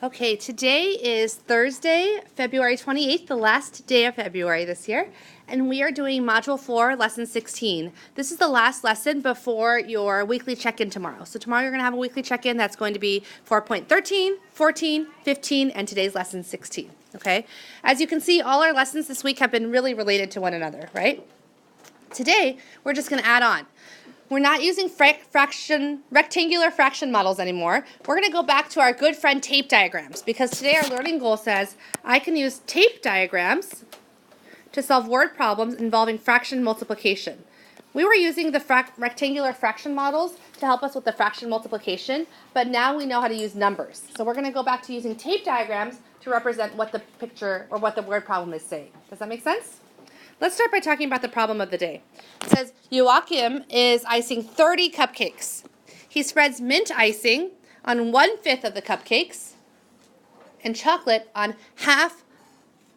Okay, today is Thursday, February 28th, the last day of February this year, and we are doing Module 4, Lesson 16. This is the last lesson before your weekly check-in tomorrow. So tomorrow you're going to have a weekly check-in that's going to be 4.13, 14, 15, and today's Lesson 16, okay? As you can see, all our lessons this week have been really related to one another, right? Today, we're just going to add on. We're not using rectangular fraction models anymore. We're going to go back to our good friend tape diagrams because today our learning goal says I can use tape diagrams to solve word problems involving fraction multiplication. We were using the rectangular fraction models to help us with the fraction multiplication, but now we know how to use numbers. So we're going to go back to using tape diagrams to represent what the picture or what the word problem is saying. Does that make sense? Let's start by talking about the problem of the day. It says, Joachim is icing 30 cupcakes. He spreads mint icing on 1/5 of the cupcakes and chocolate on half,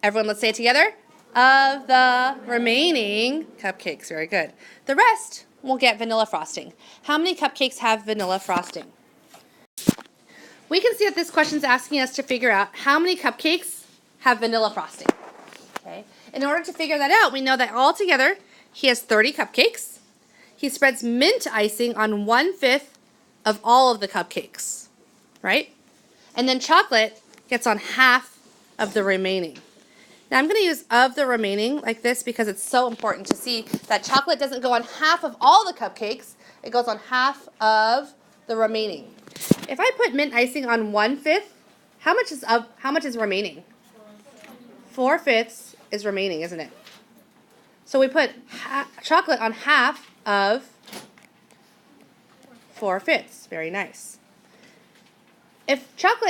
everyone let's say it together, of the remaining cupcakes. Very good. The rest will get vanilla frosting. How many cupcakes have vanilla frosting? We can see that this question is asking us to figure out how many cupcakes have vanilla frosting. Okay. In order to figure that out, we know that altogether he has 30 cupcakes. He spreads mint icing on 1/5 of all of the cupcakes, right? And then chocolate gets on half of the remaining. Now I'm going to use of the remaining like this because it's so important to see that chocolate doesn't go on half of all the cupcakes. It goes on half of the remaining. If I put mint icing on 1/5, how much is remaining? 4/5 is remaining, isn't it? So we put chocolate on half of 4/5. Very nice. If half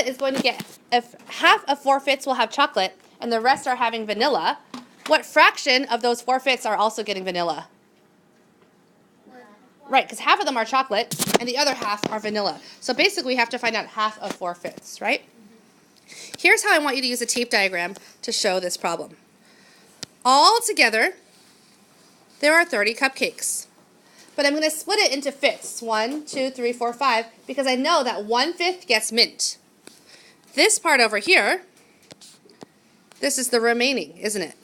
of 4/5 will have chocolate and the rest are having vanilla, what fraction of those 4/5 are also getting vanilla? Right, because half of them are chocolate and the other half are vanilla. So basically we have to find out half of 4/5, right? Here's how I want you to use a tape diagram to show this problem. All together, there are 30 cupcakes. But I'm going to split it into fifths, 1, 2, 3, 4, 5, because I know that 1/5 gets mint. This part over here, this is the remaining, isn't it?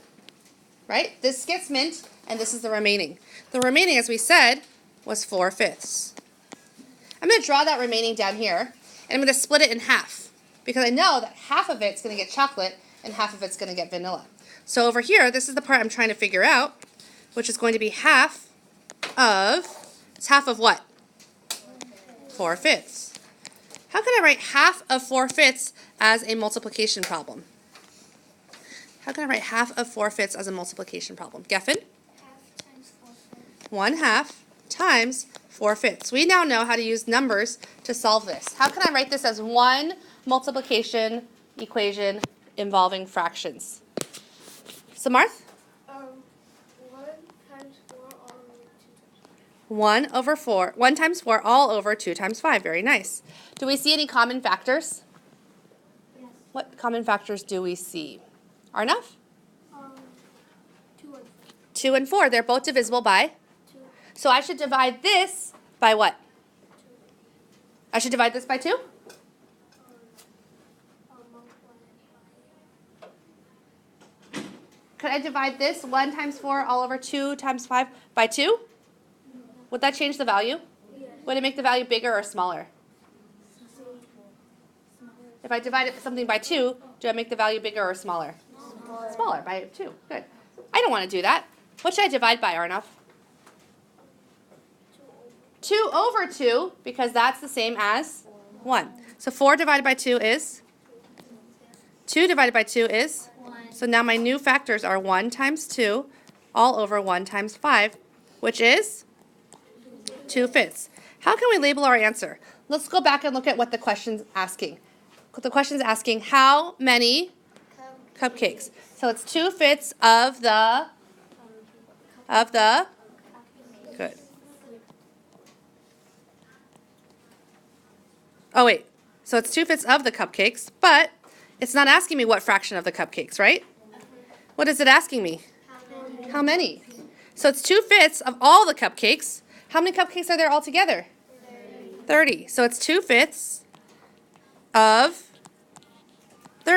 Right? This gets mint, and this is the remaining. The remaining, as we said, was 4/5. I'm going to draw that remaining down here, and I'm going to split it in half, because I know that half of it's going to get chocolate, and half of it's going to get vanilla. So over here, this is the part I'm trying to figure out, which is going to be half of, it's half of what? 4/5. How can I write half of 4/5 as a multiplication problem? How can I write half of 4/5 as a multiplication problem? Geffen? 1/2 times 4/5. We now know how to use numbers to solve this. How can I write this as one multiplication equation involving fractions? Samarth? 1 over 4. 1 times 4 all over 2 times 5. Very nice. Do we see any common factors? Yes. What common factors do we see? Arnav? 2 and 4. 2 and 4. They're both divisible by? 2. So I should divide this by what? 2. I should divide this by 2? Could I divide this 1 times 4 all over 2 times 5 by 2? Would that change the value? Yes. Would it make the value bigger or smaller? If I divide something by 2, do I make the value bigger or smaller? Smaller by 2. Good. I don't want to do that. What should I divide by, Arnav? 2 over 2, because that's the same as 1. So 4 divided by 2 is? 2 divided by 2 is? 1. So now my new factors are 1 times 2 all over 1 times 5, which is 2/5. How can we label our answer? Let's go back and look at what the question's asking. The question's asking how many cupcakes. So it's 2/5 of the good. Oh wait, so it's 2/5 of the cupcakes, but it's not asking me what fraction of the cupcakes, right? What is it asking me? How many? So it's 2/5 of all the cupcakes. How many cupcakes are there altogether? 30. So it's 2/5 of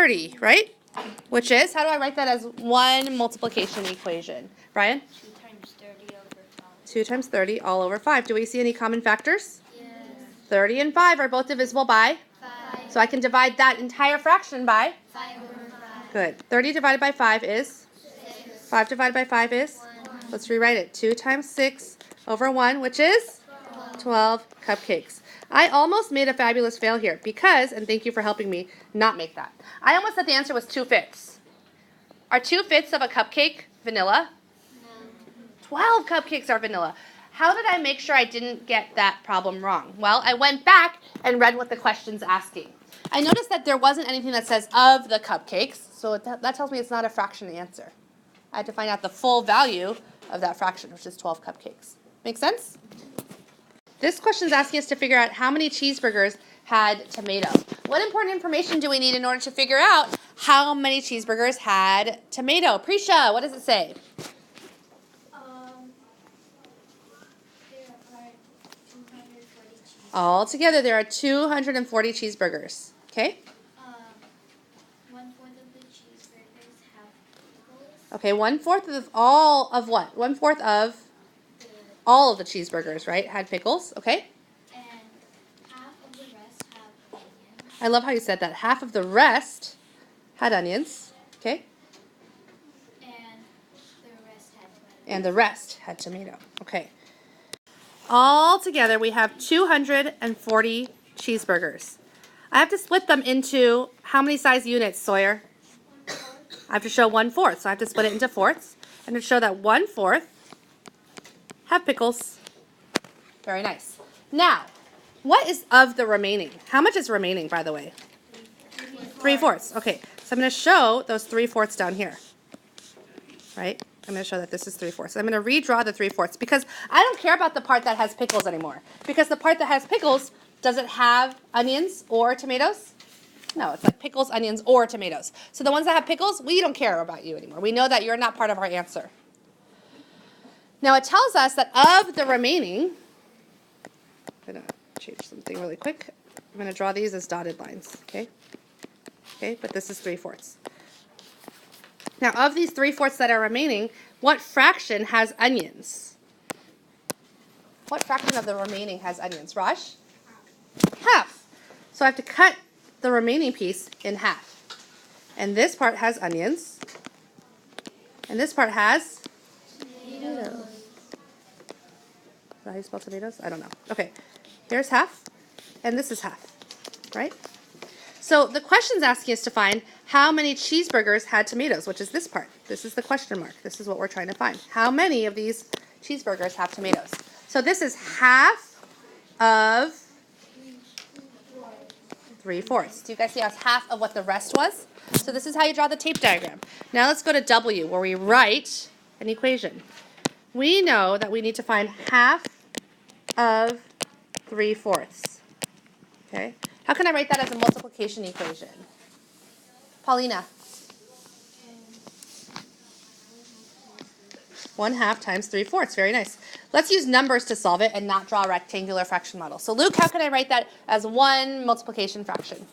30, right? Which is, how do I write that as one multiplication equation? Brian? 2 times 30 over 5. 2 times 30 all over 5. Do we see any common factors? Yes. 30 and 5 are both divisible by? 5. So I can divide that entire fraction by? 5 over 5. Good. 30 divided by 5 is? 6. 5 divided by 5 is? 1. Let's rewrite it. 2 times 6 over 1, which is? 12 cupcakes. I almost made a fabulous fail here because, and thank you for helping me not make that. I almost said the answer was 2/5. Are 2/5 of a cupcake vanilla? No. 12 cupcakes are vanilla. How did I make sure I didn't get that problem wrong? Well, I went back and read what the question's asking. I noticed that there wasn't anything that says of the cupcakes, so that tells me it's not a fraction answer. I had to find out the full value of that fraction, which is 12 cupcakes. Make sense? This question's asking us to figure out how many cheeseburgers had tomato. What important information do we need in order to figure out how many cheeseburgers had tomato? Prisha, what does it say? There are 240 cheese. Altogether, there are 240 cheeseburgers. Okay? 1/4 of the cheeseburgers have pickles. Okay, 1/4 of all of what? 1/4 of all of the cheeseburgers, right? Had pickles. Okay? And half of the rest have onions. I love how you said that. Half of the rest had onions. Okay? And the rest had tomatoes. And the rest had tomato. Okay. All together, we have 240 cheeseburgers. I have to split them into how many size units, Sawyer? I have to show 1/4, so I have to split it into fourths. And to show that 1/4 have pickles. Very nice. Now, what is of the remaining? How much is remaining, by the way? 3/4. Okay, so I'm going to show those 3/4 down here. Right? I'm going to show that this is 3/4. I'm going to redraw the 3/4 because I don't care about the part that has pickles anymore. Because the part that has pickles, does it have onions or tomatoes? No, it's like pickles, onions, or tomatoes. So the ones that have pickles, we don't care about you anymore. We know that you're not part of our answer. Now it tells us that of the remaining, I'm going to change something really quick. I'm going to draw these as dotted lines, okay? Okay, but this is 3/4. Now of these 3/4 that are remaining, what fraction has onions? What fraction of the remaining has onions? Raj? Half. So I have to cut the remaining piece in half. And this part has onions. And this part has tomatoes. Is that how you spell tomatoes? I don't know. Okay. Here's half. And this is half. Right? So the question's asking us to find how many cheeseburgers had tomatoes, which is this part. This is the question mark. This is what we're trying to find. How many of these cheeseburgers have tomatoes? So this is half of 3/4. Do you guys see how it's half of what the rest was? So this is how you draw the tape diagram. Now let's go to W, where we write an equation. We know that we need to find half of 3/4. Okay? How can I write that as a multiplication equation? Paulina. 1/2 times 3/4. Very nice. Let's use numbers to solve it and not draw a rectangular fraction model. So Luke, how can I write that as one multiplication fraction?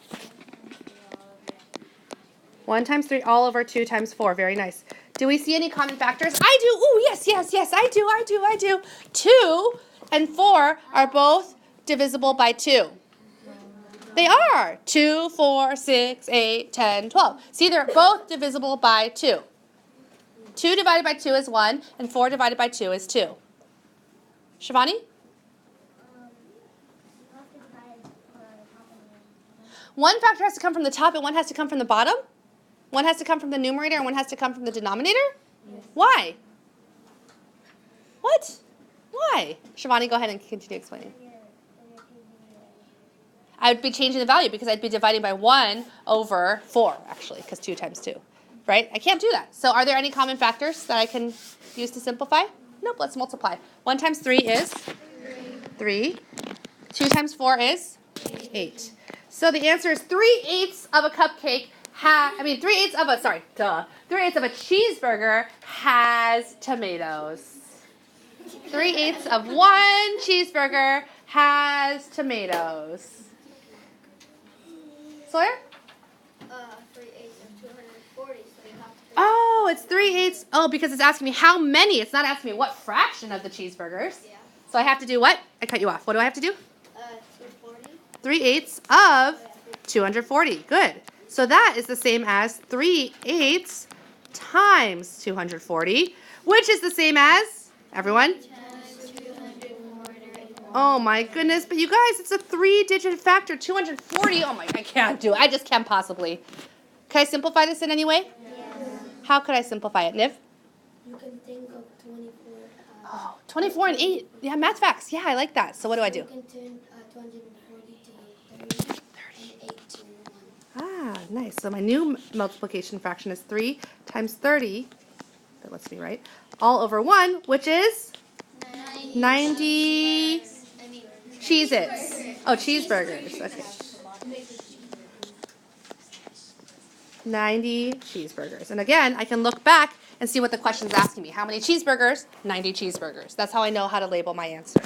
1 times 3 all over 2 times 4. Very nice. Do we see any common factors? I do. Ooh, yes, I do. 2 and 4 are both divisible by 2. They are. 2, 4, 6, 8, 10, 12. See, they're both divisible by 2. 2 divided by 2 is 1, and 4 divided by 2 is 2. Shivani? One factor has to come from the top and one has to come from the bottom? One has to come from the numerator and one has to come from the denominator? Yes. Why? What? Why? Shivani, go ahead and continue explaining. I would be changing the value because I'd be dividing by 1 over 4, actually, because 2 times 2. Right? I can't do that. So are there any common factors that I can use to simplify? Nope, let's multiply. 1 times 3 is 3. 2 times 4 is 8. So the answer is 3/8 of a cupcake 3/8 of a, 3/8 of a cheeseburger has tomatoes. 3/8 of one cheeseburger has tomatoes. Sawyer? 3/8 Oh, it's 3/8. Oh, because it's asking me how many. It's not asking me what fraction of the cheeseburgers. Yeah. So I have to do what? I cut you off. What do I have to do? 240. 3/8 of 240. Good. So that is the same as 3/8 times 240, which is the same as, everyone? Times 240. Oh my goodness, but you guys, it's a 3-digit factor, 240. Oh my, I can't do it. I just can't possibly. Can I simplify this in any way? Yes. How could I simplify it, Niv? You can think of 24 as... Oh, 24 and 8. Yeah, math facts. Yeah, I like that. So what do I do? You can turn 240 to 30 and 8 to 1. Ah, nice. So my new multiplication fraction is 3 times 30. That lets me write. All over 1, which is 90 Cheez-Its. Oh, cheeseburgers. Okay. 90 cheeseburgers. And again, I can look back and see what the question's asking me. How many cheeseburgers? 90 cheeseburgers. That's how I know how to label my answer.